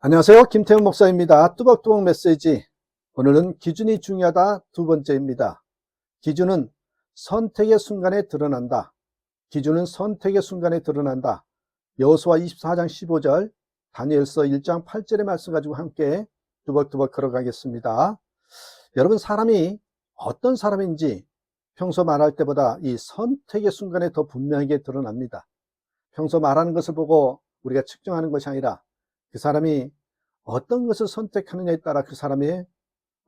안녕하세요. 김태훈 목사입니다. 뚜벅뚜벅 메시지. 오늘은 기준이 중요하다 두 번째입니다. 기준은 선택의 순간에 드러난다. 기준은 선택의 순간에 드러난다. 여호수아 24장 15절, 다니엘서 1장 8절의 말씀 가지고 함께 뚜벅뚜벅 걸어가겠습니다. 여러분, 사람이 어떤 사람인지 평소 말할 때보다 이 선택의 순간에 더 분명하게 드러납니다. 평소 말하는 것을 보고 우리가 측정하는 것이 아니라 그 사람이 어떤 것을 선택하느냐에 따라 그 사람의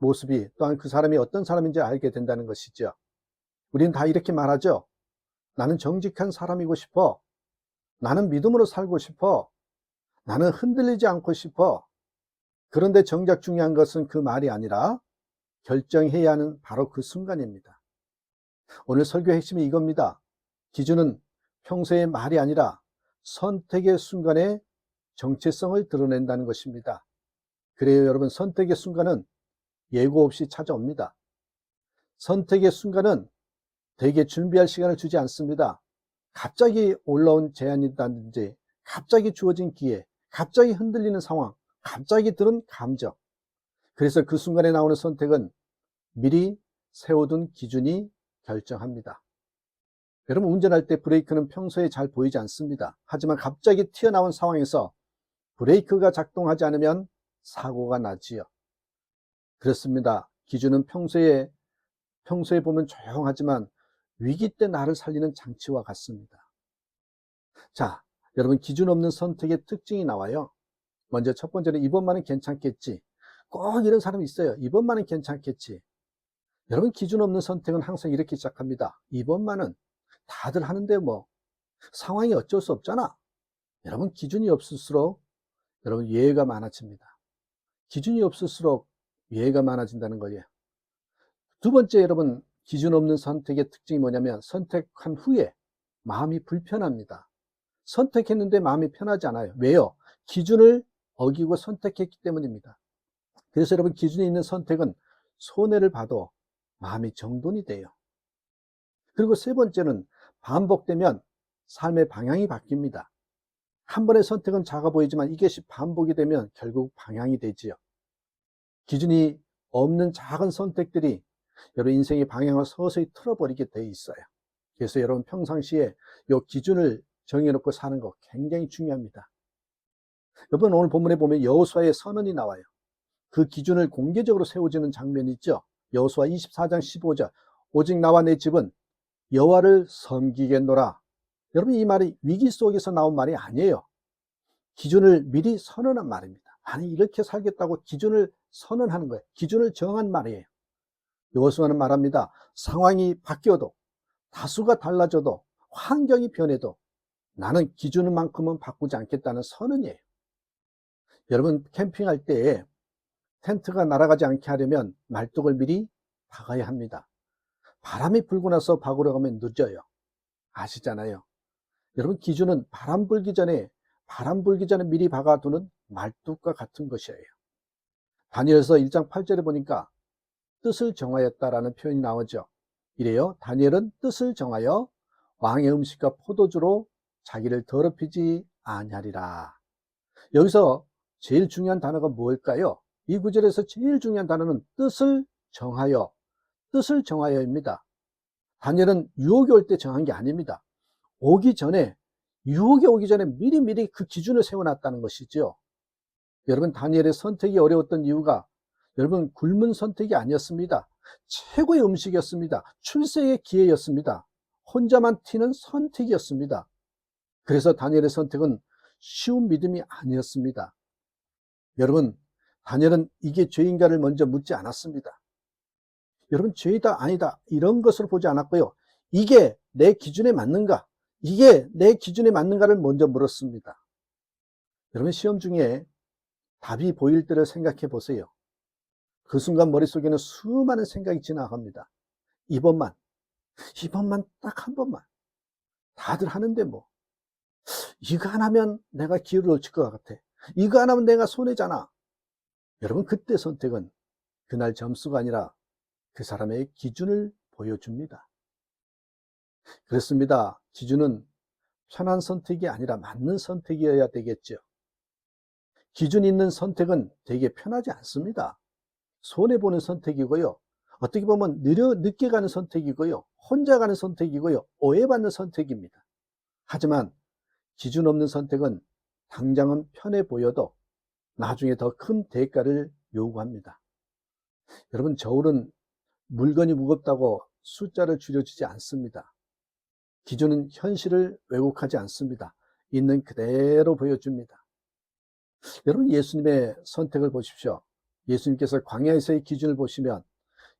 모습이, 또한 그 사람이 어떤 사람인지 알게 된다는 것이죠. 우리는 다 이렇게 말하죠. 나는 정직한 사람이고 싶어. 나는 믿음으로 살고 싶어. 나는 흔들리지 않고 싶어. 그런데 정작 중요한 것은 그 말이 아니라 결정해야 하는 바로 그 순간입니다. 오늘 설교의 핵심이 이겁니다. 기준은 평소의 말이 아니라 선택의 순간에 정체성을 드러낸다는 것입니다. 그래요, 여러분, 선택의 순간은 예고 없이 찾아옵니다. 선택의 순간은 되게 준비할 시간을 주지 않습니다. 갑자기 올라온 제안이라든지, 갑자기 주어진 기회, 갑자기 흔들리는 상황, 갑자기 들은 감정. 그래서 그 순간에 나오는 선택은 미리 세워둔 기준이 결정합니다. 여러분, 운전할 때 브레이크는 평소에 잘 보이지 않습니다. 하지만 갑자기 튀어나온 상황에서 브레이크가 작동하지 않으면 사고가 나지요. 그렇습니다. 기준은 평소에 보면 조용하지만 위기 때 나를 살리는 장치와 같습니다. 자, 여러분, 기준 없는 선택의 특징이 나와요. 먼저 첫 번째는 이번만은 괜찮겠지. 꼭 이런 사람이 있어요. 이번만은 괜찮겠지. 여러분, 기준 없는 선택은 항상 이렇게 시작합니다. 이번만은 다들 하는데 뭐 상황이 어쩔 수 없잖아. 여러분, 기준이 없을수록 여러분 예외가 많아집니다. 기준이 없을수록 예외가 많아진다는 거예요. 두 번째, 여러분, 기준 없는 선택의 특징이 뭐냐면 선택한 후에 마음이 불편합니다. 선택했는데 마음이 편하지 않아요. 왜요? 기준을 어기고 선택했기 때문입니다. 그래서 여러분, 기준이 있는 선택은 손해를 봐도 마음이 정돈이 돼요. 그리고 세 번째는 반복되면 삶의 방향이 바뀝니다. 한 번의 선택은 작아 보이지만 이것이 반복이 되면 결국 방향이 되지요. 기준이 없는 작은 선택들이 여러분 인생의 방향을 서서히 틀어버리게 돼 있어요. 그래서 여러분, 평상시에 이 기준을 정해놓고 사는 거 굉장히 중요합니다. 여러분, 오늘 본문에 보면 여호수아의 선언이 나와요. 그 기준을 공개적으로 세워지는 장면이 있죠. 여호수아 24장 15절, 오직 나와 내 집은 여호와를 섬기겠노라. 여러분, 이 말이 위기 속에서 나온 말이 아니에요. 기준을 미리 선언한 말입니다. 아니, 이렇게 살겠다고 기준을 선언하는 거예요. 기준을 정한 말이에요. 여호수아는 말합니다. 상황이 바뀌어도, 다수가 달라져도, 환경이 변해도 나는 기준만큼은 바꾸지 않겠다는 선언이에요. 여러분, 캠핑할 때 텐트가 날아가지 않게 하려면 말뚝을 미리 박아야 합니다. 바람이 불고 나서 박으러 가면 늦어요. 아시잖아요. 여러분, 기준은 바람 불기 전에 미리 박아두는 말뚝과 같은 것이에요. 다니엘서 1장 8절에 보니까 뜻을 정하였다라는 표현이 나오죠. 이래요. 다니엘은 뜻을 정하여 왕의 음식과 포도주로 자기를 더럽히지 아니하리라. 여기서 제일 중요한 단어가 뭘까요? 이 구절에서 제일 중요한 단어는 뜻을 정하여입니다. 다니엘은 유혹이 올 때 정한 게 아닙니다. 유혹이 오기 전에 미리 그 기준을 세워놨다는 것이죠. 여러분, 다니엘의 선택이 어려웠던 이유가 여러분, 굶은 선택이 아니었습니다. 최고의 음식이었습니다. 출세의 기회였습니다. 혼자만 튀는 선택이었습니다. 그래서 다니엘의 선택은 쉬운 믿음이 아니었습니다. 여러분, 다니엘은 이게 죄인가를 먼저 묻지 않았습니다. 여러분, 죄이다 아니다 이런 것을 보지 않았고요. 이게 내 기준에 맞는가? 이게 내 기준에 맞는가를 먼저 물었습니다. 여러분, 시험 중에 답이 보일 때를 생각해 보세요. 그 순간 머릿속에는 수많은 생각이 지나갑니다. 이번만 딱 한 번만. 다들 하는데 뭐. 이거 안 하면 내가 기회를 놓칠 것 같아. 이거 안 하면 내가 손해잖아. 여러분, 그때 선택은 그날 점수가 아니라 그 사람의 기준을 보여줍니다. 그렇습니다. 기준은 편한 선택이 아니라 맞는 선택이어야 되겠죠. 기준이 있는 선택은 되게 편하지 않습니다. 손해보는 선택이고요. 어떻게 보면 늦게 가는 선택이고요. 혼자 가는 선택이고요. 오해받는 선택입니다. 하지만 기준 없는 선택은 당장은 편해 보여도 나중에 더 큰 대가를 요구합니다. 여러분, 저울은 물건이 무겁다고 숫자를 줄여주지 않습니다. 기준은 현실을 왜곡하지 않습니다. 있는 그대로 보여줍니다. 여러분, 예수님의 선택을 보십시오. 예수님께서 광야에서의 기준을 보시면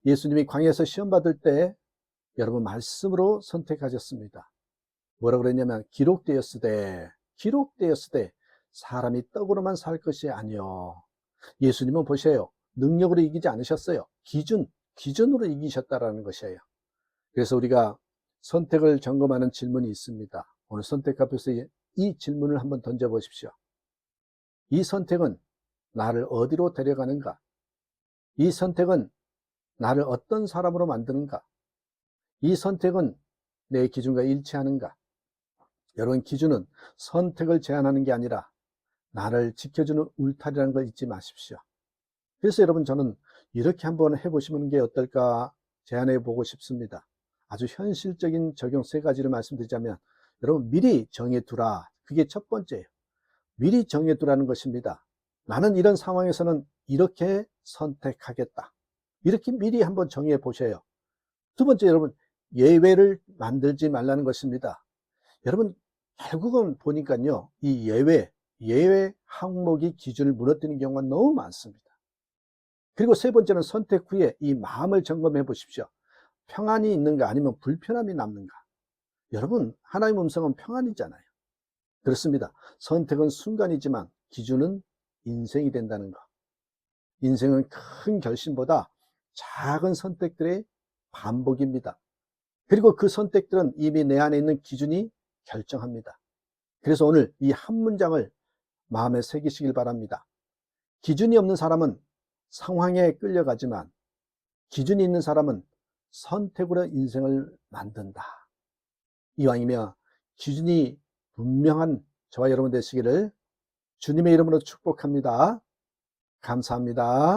예수님이 광야에서 시험 받을 때 여러분 말씀으로 선택하셨습니다. 뭐라 그랬냐면 기록되었으되 사람이 떡으로만 살 것이 아니요. 예수님은 보세요. 능력으로 이기지 않으셨어요. 기준으로 이기셨다라는 것이에요. 그래서 우리가 선택을 점검하는 질문이 있습니다. 오늘 선택 앞에서 이 질문을 한번 던져보십시오. 이 선택은 나를 어디로 데려가는가? 이 선택은 나를 어떤 사람으로 만드는가? 이 선택은 내 기준과 일치하는가? 여러분, 기준은 선택을 제한하는 게 아니라 나를 지켜주는 울타리라는 걸 잊지 마십시오. 그래서 여러분, 저는 이렇게 한번 해보시는 게 어떨까 제안해 보고 싶습니다. 아주 현실적인 적용 3가지를 말씀드리자면, 여러분, 미리 정해두라. 그게 첫 번째예요. 미리 정해두라는 것입니다. 나는 이런 상황에서는 이렇게 선택하겠다. 이렇게 미리 한번 정해 보셔요. 두 번째, 여러분, 예외를 만들지 말라는 것입니다. 여러분, 결국은 보니까요, 이 예외 항목이 기준을 무너뜨리는 경우가 너무 많습니다. 그리고 세 번째는 선택 후에 이 마음을 점검해 보십시오. 평안이 있는가 아니면 불편함이 남는가? 여러분, 하나님의 음성은 평안이잖아요. 그렇습니다. 선택은 순간이지만 기준은 인생이 된다는 것. 인생은 큰 결심보다 작은 선택들의 반복입니다. 그리고 그 선택들은 이미 내 안에 있는 기준이 결정합니다. 그래서 오늘 이 한 문장을 마음에 새기시길 바랍니다. 기준이 없는 사람은 상황에 끌려가지만 기준이 있는 사람은 선택으로 인생을 만든다. 이왕이면 기준이 분명한 저와 여러분 되시기를 주님의 이름으로 축복합니다. 감사합니다.